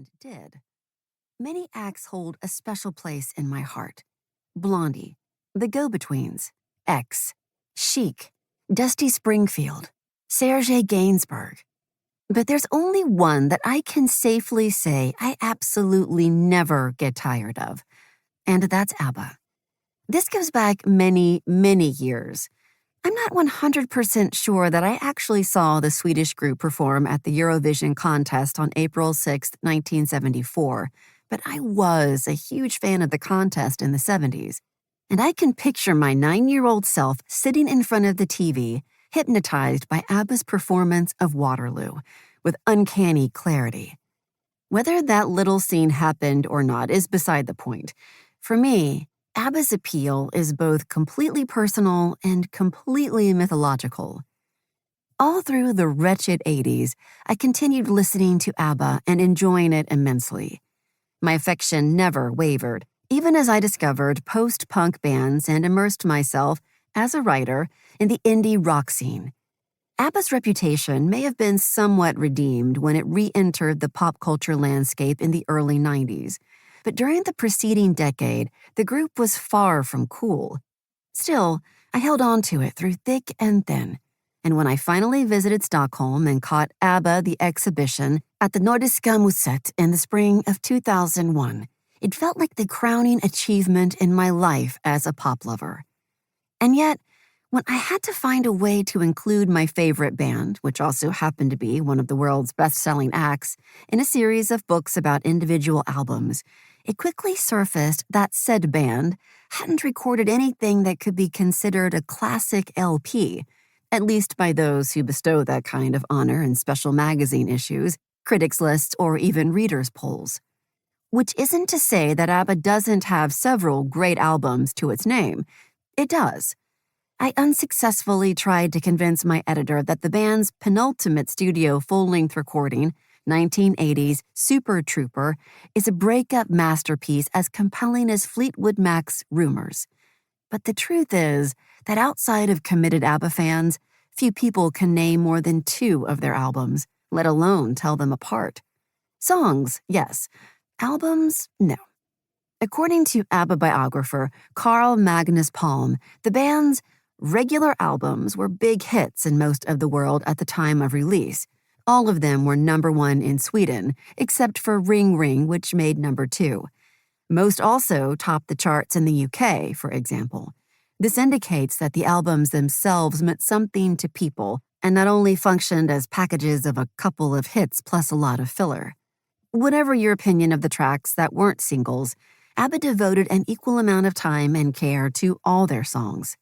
band did. Many acts hold a special place in my heart. Blondie, The Go-Betweens, X, Chic, Dusty Springfield, Serge Gainsbourg. But there's only one that I can safely say I absolutely never get tired of, and that's ABBA. This goes back many, many years. I'm not 100% sure that I actually saw the Swedish group perform at the Eurovision contest on April 6, 1974, but I was a huge fan of the contest in the 70s. And I can picture my 9-year-old self sitting in front of the TV, hypnotized by ABBA's performance of Waterloo, with uncanny clarity. Whether that little scene happened or not is beside the point. For me, ABBA's appeal is both completely personal and completely mythological. All through the wretched 80s, I continued listening to ABBA and enjoying it immensely. My affection never wavered, even as I discovered post-punk bands and immersed myself, as a writer, in the indie rock scene. ABBA's reputation may have been somewhat redeemed when it re-entered the pop culture landscape in the early 90s, but during the preceding decade, the group was far from cool. Still, I held on to it through thick and thin, and when I finally visited Stockholm and caught ABBA the exhibition at the Nordiska Museet in the spring of 2001, it felt like the crowning achievement in my life as a pop lover. And yet, when I had to find a way to include my favorite band, which also happened to be one of the world's best-selling acts, in a series of books about individual albums, it quickly surfaced that said band hadn't recorded anything that could be considered a classic LP, at least by those who bestow that kind of honor in special magazine issues, critics' lists, or even readers' polls. Which isn't to say that ABBA doesn't have several great albums to its name. It does. I unsuccessfully tried to convince my editor that the band's penultimate studio full-length recording, 1980's Super Trooper, is a breakup masterpiece as compelling as Fleetwood Mac's Rumors. But the truth is that outside of committed ABBA fans, few people can name more than 2 of their albums, let alone tell them apart. Songs, yes. Albums, no. According to ABBA biographer Carl Magnus Palm, the band's regular albums were big hits in most of the world at the time of release. All of them were #1 in Sweden, except for Ring Ring, which made #2. Most also topped the charts in the UK, for example. This indicates that the albums themselves meant something to people and not only functioned as packages of a couple of hits plus a lot of filler. Whatever your opinion of the tracks that weren't singles, ABBA devoted an equal amount of time and care to all their songs.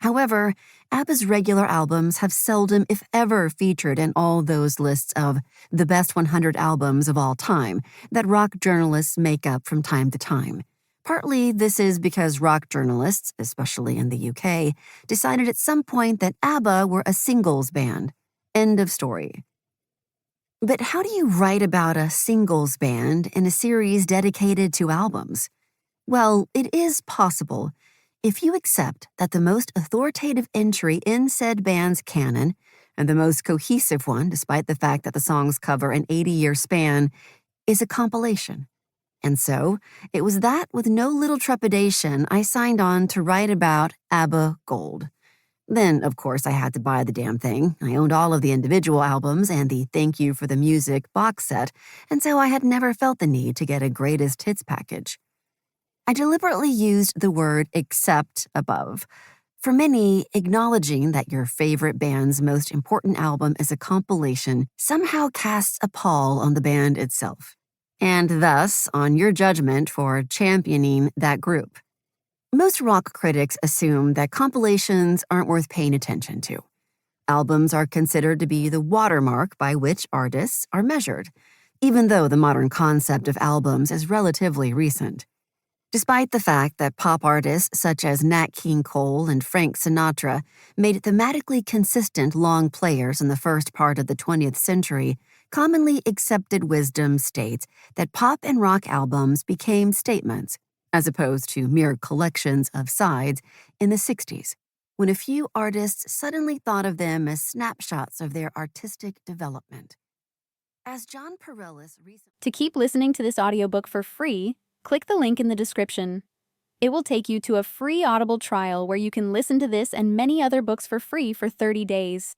However, ABBA's regular albums have seldom, if ever, featured in all those lists of the best 100 albums of all time that rock journalists make up from time to time. Partly this is because rock journalists, especially in the UK, decided at some point that ABBA were a singles band. End of story. But how do you write about a singles band in a series dedicated to albums? Well, it is possible if you accept that the most authoritative entry in said band's canon, and the most cohesive one despite the fact that the songs cover an 80-year span, is a compilation. And so, it was that with no little trepidation I signed on to write about ABBA Gold. Then, of course, I had to buy the damn thing. I owned all of the individual albums and the Thank You for the Music box set, and so I had never felt the need to get a greatest hits package. I deliberately used the word "except" above. For many, acknowledging that your favorite band's most important album is a compilation somehow casts a pall on the band itself, and thus on your judgment for championing that group. Most rock critics assume that compilations aren't worth paying attention to. Albums are considered to be the watermark by which artists are measured, even though the modern concept of albums is relatively recent. Despite the fact that pop artists such as Nat King Cole and Frank Sinatra made thematically consistent long players in the first part of the 20th century, commonly accepted wisdom states that pop and rock albums became statements, as opposed to mere collections of sides, in the 60s, when a few artists suddenly thought of them as snapshots of their artistic development. As John Perellis recently... To keep listening to this audiobook for free, click the link in the description. It will take you to a free Audible trial where you can listen to this and many other books for free for 30 days.